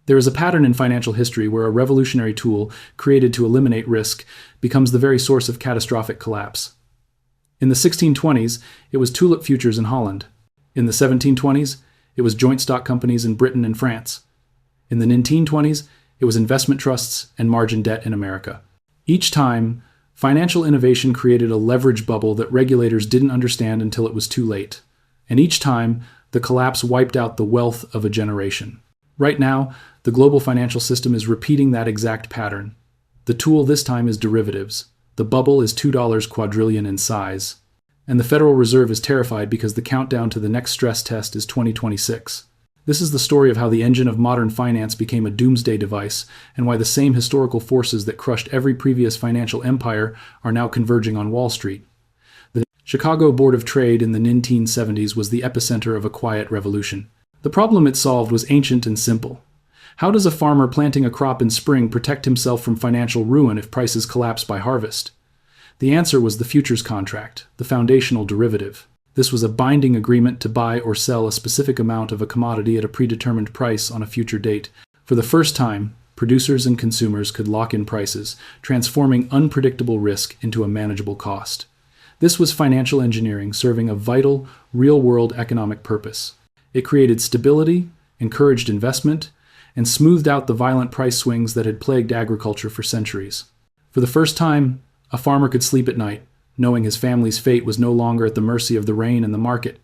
There is a pattern in financial history where a revolutionary tool created to eliminate risk becomes the very source of catastrophic collapse. In the 1620s, it was tulip futures in Holland. In the 1720s, it was joint stock companies in Britain and France. In the 1920s, it was investment trusts and margin debt in America. Each time, financial innovation created a leverage bubble that regulators didn't understand until it was too late. And each time, the collapse wiped out the wealth of a generation. Right now, the global financial system is repeating that exact pattern. The tool this time is derivatives. The bubble is $2 quadrillion in size. And the Federal Reserve is terrified because the countdown to the next stress test is 2026. This is the story of how the engine of modern finance became a doomsday device, and why the same historical forces that crushed every previous financial empire are now converging on Wall Street. The Chicago Board of Trade in the 1970s was the epicenter of a quiet revolution. The problem it solved was ancient and simple. How does a farmer planting a crop in spring protect himself from financial ruin if prices collapse by harvest? The answer was the futures contract, the foundational derivative. This was a binding agreement to buy or sell a specific amount of a commodity at a predetermined price on a future date. For the first time, producers and consumers could lock in prices, transforming unpredictable risk into a manageable cost. This was financial engineering serving a vital, real-world economic purpose. It created stability, encouraged investment, and smoothed out the violent price swings that had plagued agriculture for centuries. For the first time, a farmer could sleep at night, knowing his family's fate was no longer at the mercy of the rain and the market.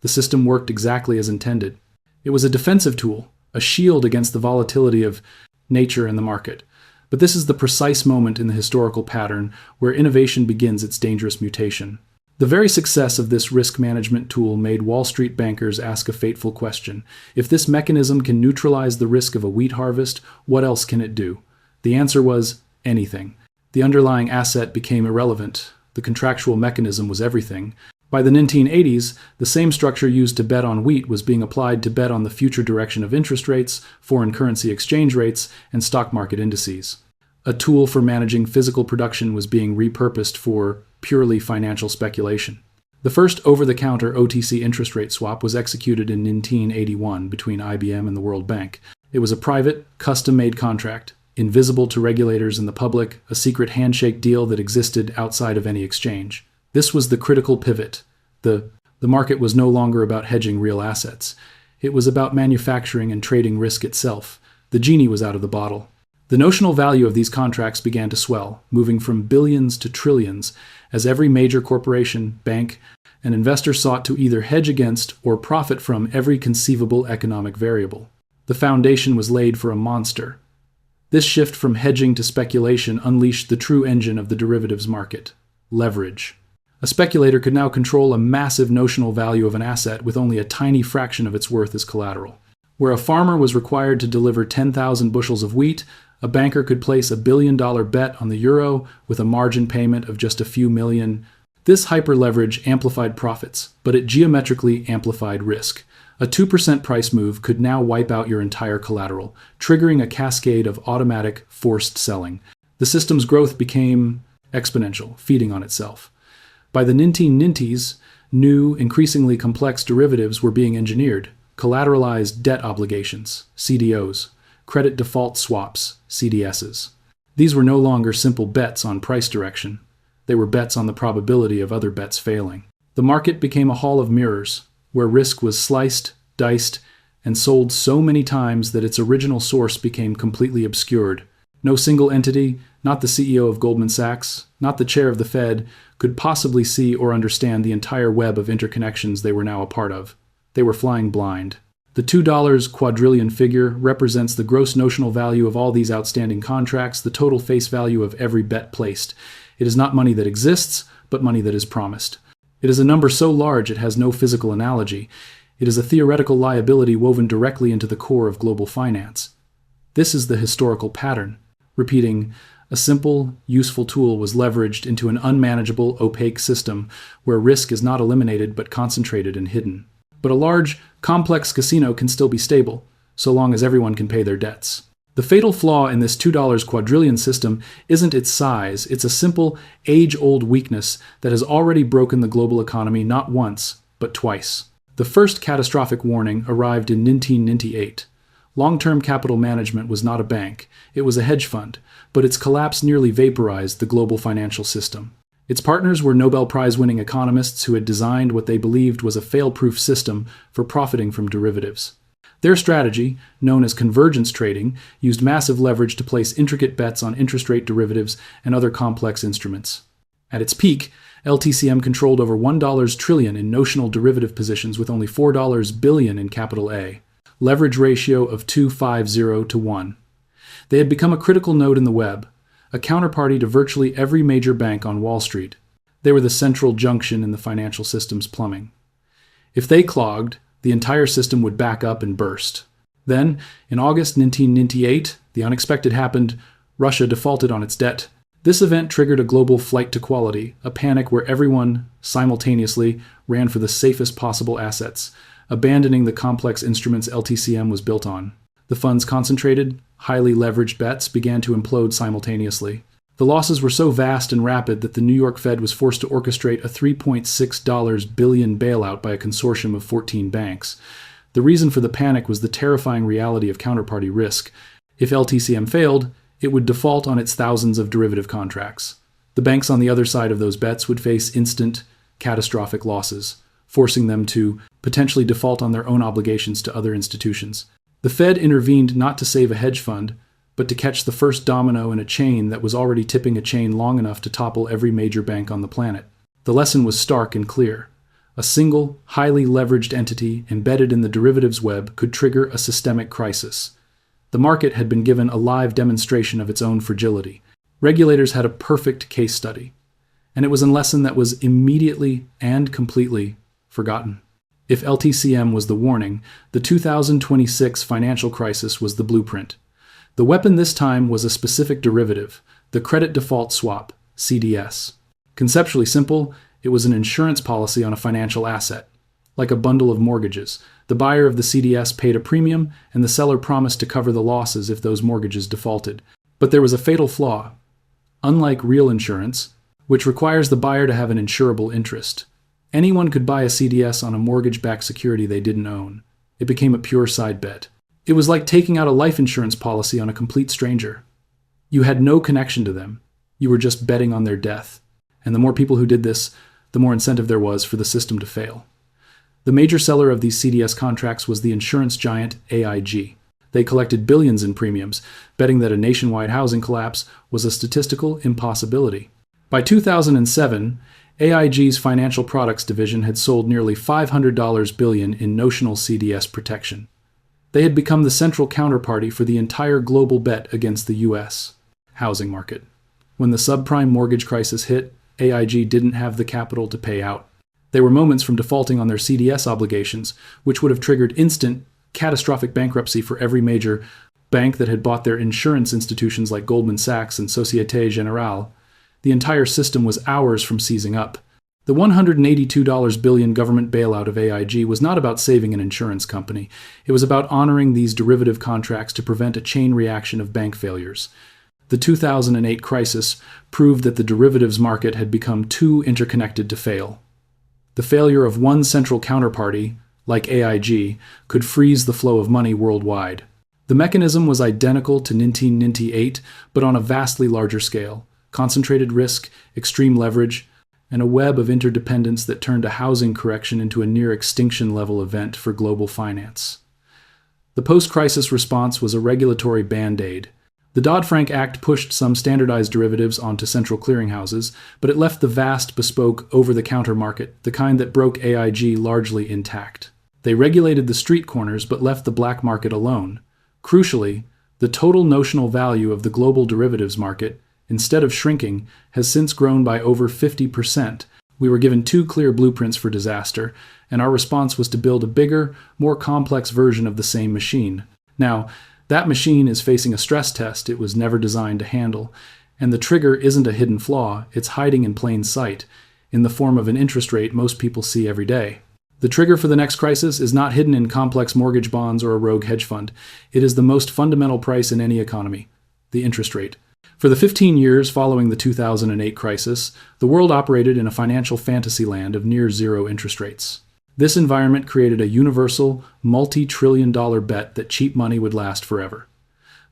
The system worked exactly as intended. It was a defensive tool, a shield against the volatility of nature and the market. But this is the precise moment in the historical pattern where innovation begins its dangerous mutation. The very success of this risk management tool made Wall Street bankers ask a fateful question. If this mechanism can neutralize the risk of a wheat harvest, what else can it do? The answer was anything. The underlying asset became irrelevant. The contractual mechanism was everything. By the 1980s, the same structure used to bet on wheat was being applied to bet on the future direction of interest rates, foreign currency exchange rates, and stock market indices. A tool for managing physical production was being repurposed for purely financial speculation. The first over-the-counter OTC interest rate swap was executed in 1981 between IBM and the World Bank. It was a private, custom-made contract, invisible to regulators and the public, a secret handshake deal that existed outside of any exchange. This was the critical pivot. The market was no longer about hedging real assets. It was about manufacturing and trading risk itself. The genie was out of the bottle. The notional value of these contracts began to swell, moving from billions to trillions, as every major corporation, bank, and investor sought to either hedge against or profit from every conceivable economic variable. The foundation was laid for a monster. This shift from hedging to speculation unleashed the true engine of the derivatives market: leverage. A speculator could now control a massive notional value of an asset with only a tiny fraction of its worth as collateral. Where a farmer was required to deliver 10,000 bushels of wheat, a banker could place $1 billion bet on the euro with a margin payment of just a few million. This hyper-leverage amplified profits, but it geometrically amplified risk. A 2% price move could now wipe out your entire collateral, triggering a cascade of automatic, forced selling. The system's growth became exponential, feeding on itself. By the 1990s, new, increasingly complex derivatives were being engineered: collateralized debt obligations, CDOs, credit default swaps, CDSs. These were no longer simple bets on price direction. They were bets on the probability of other bets failing. The market became a hall of mirrors, where risk was sliced, diced, and sold so many times that its original source became completely obscured. No single entity, not the CEO of Goldman Sachs, not the chair of the Fed, could possibly see or understand the entire web of interconnections they were now a part of. They were flying blind. The $2 quadrillion figure represents the gross notional value of all these outstanding contracts, the total face value of every bet placed. It is not money that exists, but money that is promised. It is a number so large it has no physical analogy. It is a theoretical liability woven directly into the core of global finance. This is the historical pattern. Repeating, a simple, useful tool was leveraged into an unmanageable, opaque system where risk is not eliminated but concentrated and hidden. But a large, complex casino can still be stable, so long as everyone can pay their debts. The fatal flaw in this $2 quadrillion system isn't its size, it's a simple, age-old weakness that has already broken the global economy not once, but twice. The first catastrophic warning arrived in 1998. Long-term capital management was not a bank, it was a hedge fund, but its collapse nearly vaporized the global financial system. Its partners were Nobel Prize-winning economists who had designed what they believed was a fail-proof system for profiting from derivatives. Their strategy, known as convergence trading, used massive leverage to place intricate bets on interest rate derivatives and other complex instruments. At its peak, LTCM controlled over $1 trillion in notional derivative positions with only $4 billion in capital A, leverage ratio of 250 to 1. They had become a critical node in the web, a counterparty to virtually every major bank on Wall Street. They were the central junction in the financial system's plumbing. If they clogged, the entire system would back up and burst. Then, in August 1998, the unexpected happened. Russia defaulted on its debt. This event triggered a global flight to quality, a panic where everyone, simultaneously, ran for the safest possible assets, abandoning the complex instruments LTCM was built on. The fund's concentrated, highly leveraged bets began to implode simultaneously. The losses were so vast and rapid that the New York Fed was forced to orchestrate a $3.6 billion bailout by a consortium of 14 banks. The reason for the panic was the terrifying reality of counterparty risk. If LTCM failed, it would default on its thousands of derivative contracts. The banks on the other side of those bets would face instant, catastrophic losses, forcing them to potentially default on their own obligations to other institutions. The Fed intervened not to save a hedge fund, but to catch the first domino in a chain that was already tipping a chain long enough to topple every major bank on the planet. The lesson was stark and clear. A single, highly leveraged entity embedded in the derivatives web could trigger a systemic crisis. The market had been given a live demonstration of its own fragility. Regulators had a perfect case study, and it was a lesson that was immediately and completely forgotten. If LTCM was the warning, the 2026 financial crisis was the blueprint. The weapon this time was a specific derivative, the credit default swap, CDS. Conceptually simple, it was an insurance policy on a financial asset. Like a bundle of mortgages, the buyer of the CDS paid a premium, and the seller promised to cover the losses if those mortgages defaulted. But there was a fatal flaw. Unlike real insurance, which requires the buyer to have an insurable interest, anyone could buy a CDS on a mortgage-backed security they didn't own. It became a pure side bet. It was like taking out a life insurance policy on a complete stranger. You had no connection to them. You were just betting on their death. And the more people who did this, the more incentive there was for the system to fail. The major seller of these CDS contracts was the insurance giant AIG. They collected billions in premiums, betting that a nationwide housing collapse was a statistical impossibility. By 2007, AIG's financial products division had sold nearly $500 billion in notional CDS protection. They had become the central counterparty for the entire global bet against the U.S. housing market. When the subprime mortgage crisis hit, AIG didn't have the capital to pay out. They were moments from defaulting on their CDS obligations, which would have triggered instant, catastrophic bankruptcy for every major bank that had bought their insurance institutions like Goldman Sachs and Société Générale. The entire system was hours from seizing up. The $182 billion government bailout of AIG was not about saving an insurance company. It was about honoring these derivative contracts to prevent a chain reaction of bank failures. The 2008 crisis proved that the derivatives market had become too interconnected to fail. The failure of one central counterparty, like AIG, could freeze the flow of money worldwide. The mechanism was identical to 1998, but on a vastly larger scale. Concentrated risk, extreme leverage, and a web of interdependence that turned a housing correction into a near-extinction level event for global finance. The post-crisis response was a regulatory band-aid. The Dodd-Frank Act pushed some standardized derivatives onto central clearinghouses, but it left the vast, bespoke, over-the-counter market, the kind that broke AIG, largely intact. They regulated the street corners but left the black market alone. Crucially, the total notional value of the global derivatives market, instead of shrinking, has since grown by over 50%. We were given two clear blueprints for disaster, and our response was to build a bigger, more complex version of the same machine. Now, that machine is facing a stress test it was never designed to handle, and the trigger isn't a hidden flaw, it's hiding in plain sight, in the form of an interest rate most people see every day. The trigger for the next crisis is not hidden in complex mortgage bonds or a rogue hedge fund. It is the most fundamental price in any economy, the interest rate. For the 15 years following the 2008 crisis, the world operated in a financial fantasy land of near-zero interest rates. This environment created a universal, multi-trillion-dollar bet that cheap money would last forever.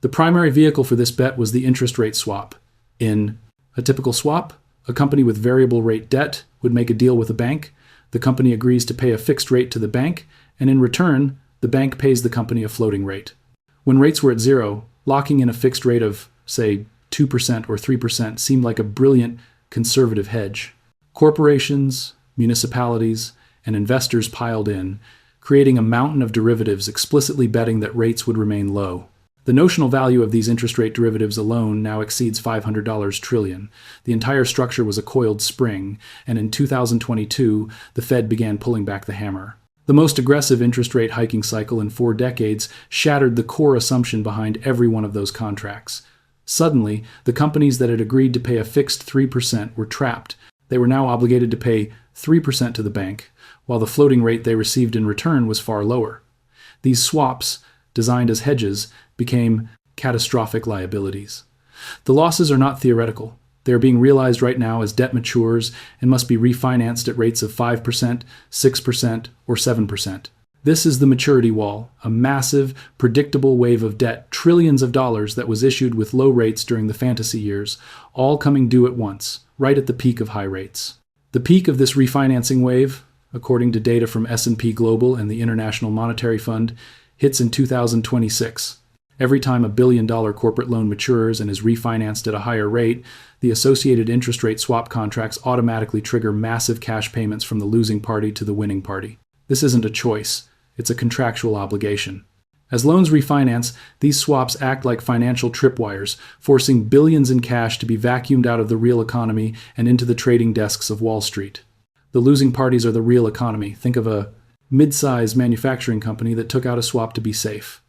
The primary vehicle for this bet was the interest rate swap. In a typical swap, a company with variable rate debt would make a deal with a bank. The company agrees to pay a fixed rate to the bank, and in return, the bank pays the company a floating rate. When rates were at zero, locking in a fixed rate of, say, 2% or 3% seemed like a brilliant conservative hedge. Corporations, municipalities, and investors piled in, creating a mountain of derivatives explicitly betting that rates would remain low. The notional value of these interest rate derivatives alone now exceeds $500 trillion. The entire structure was a coiled spring, and in 2022, the Fed began pulling back the hammer. The most aggressive interest rate hiking cycle in 4 decades shattered the core assumption behind every one of those contracts. Suddenly, the companies that had agreed to pay a fixed 3% were trapped. They were now obligated to pay 3% to the bank, while the floating rate they received in return was far lower. These swaps, designed as hedges, became catastrophic liabilities. The losses are not theoretical. They are being realized right now as debt matures and must be refinanced at rates of 5%, 6%, or 7%. This is the maturity wall, a massive, predictable wave of debt, trillions of dollars that was issued with low rates during the fantasy years, all coming due at once, right at the peak of high rates. The peak of this refinancing wave, according to data from S&P Global and the International Monetary Fund, hits in 2026. Every time a billion-dollar corporate loan matures and is refinanced at a higher rate, the associated interest rate swap contracts automatically trigger massive cash payments from the losing party to the winning party. This isn't a choice, it's a contractual obligation. As loans refinance, these swaps act like financial tripwires, forcing billions in cash to be vacuumed out of the real economy and into the trading desks of Wall Street. The losing parties are the real economy. Think of a mid-sized manufacturing company that took out a swap to be safe.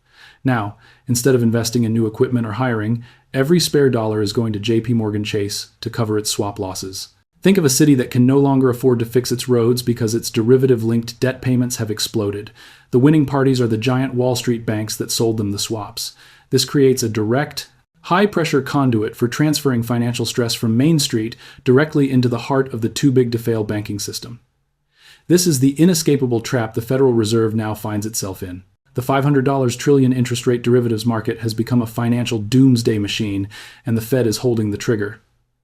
Now, instead of investing in new equipment or hiring, every spare dollar is going to JP Morgan Chase to cover its swap losses. Think of a city that can no longer afford to fix its roads because its derivative-linked debt payments have exploded. The winning parties are the giant Wall Street banks that sold them the swaps. This creates a direct, high-pressure conduit for transferring financial stress from Main Street directly into the heart of the too-big-to-fail banking system. This is the inescapable trap the Federal Reserve now finds itself in. The $500 trillion interest rate derivatives market has become a financial doomsday machine, and the Fed is holding the trigger.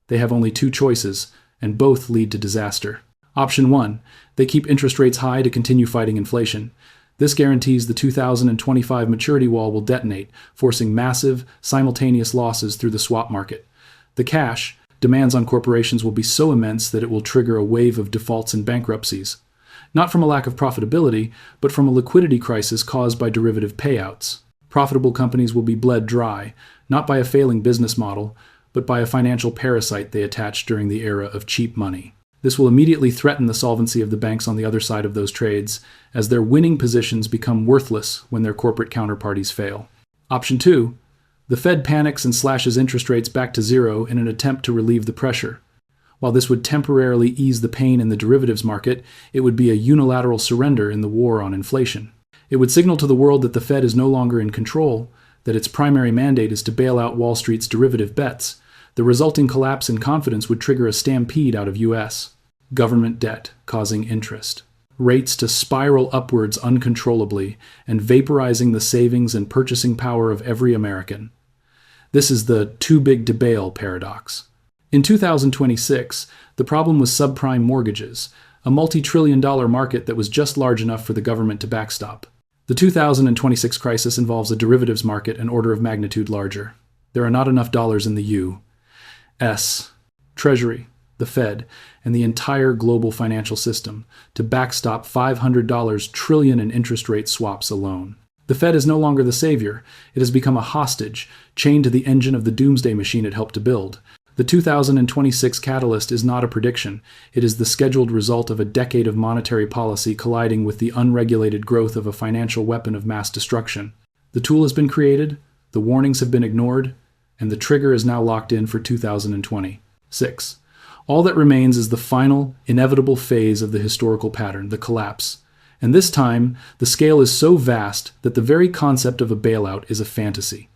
They have only 2 choices, and both lead to disaster. Option 1, they keep interest rates high to continue fighting inflation. This guarantees the 2025 maturity wall will detonate, forcing massive, simultaneous losses through the swap market. The cash demands on corporations will be so immense that it will trigger a wave of defaults and bankruptcies. Not from a lack of profitability, but from a liquidity crisis caused by derivative payouts. Profitable companies will be bled dry, not by a failing business model, but by a financial parasite they attached during the era of cheap money. This will immediately threaten the solvency of the banks on the other side of those trades, as their winning positions become worthless when their corporate counterparties fail. Option 2, the Fed panics and slashes interest rates back to zero in an attempt to relieve the pressure. While this would temporarily ease the pain in the derivatives market, it would be a unilateral surrender in the war on inflation. It would signal to the world that the Fed is no longer in control, that its primary mandate is to bail out Wall Street's derivative bets. The resulting collapse in confidence would trigger a stampede out of U.S. government debt, causing interest rates to spiral upwards uncontrollably and vaporizing the savings and purchasing power of every American. This is the too-big-to-bail paradox. In 2026, the problem was subprime mortgages, a multi-trillion-dollar market that was just large enough for the government to backstop. The 2026 crisis involves a derivatives market an order of magnitude larger. There are not enough dollars in the U.S. Treasury, the Fed, and the entire global financial system to backstop $500 trillion in interest rate swaps alone. The Fed is no longer the savior. It has become a hostage, chained to the engine of the doomsday machine it helped to build. The 2026 catalyst is not a prediction. It is the scheduled result of a decade of monetary policy colliding with the unregulated growth of a financial weapon of mass destruction. The tool has been created, the warnings have been ignored, and the trigger is now locked in for 2026. All that remains is the final, inevitable phase of the historical pattern, the collapse. And this time, the scale is so vast that the very concept of a bailout is a fantasy.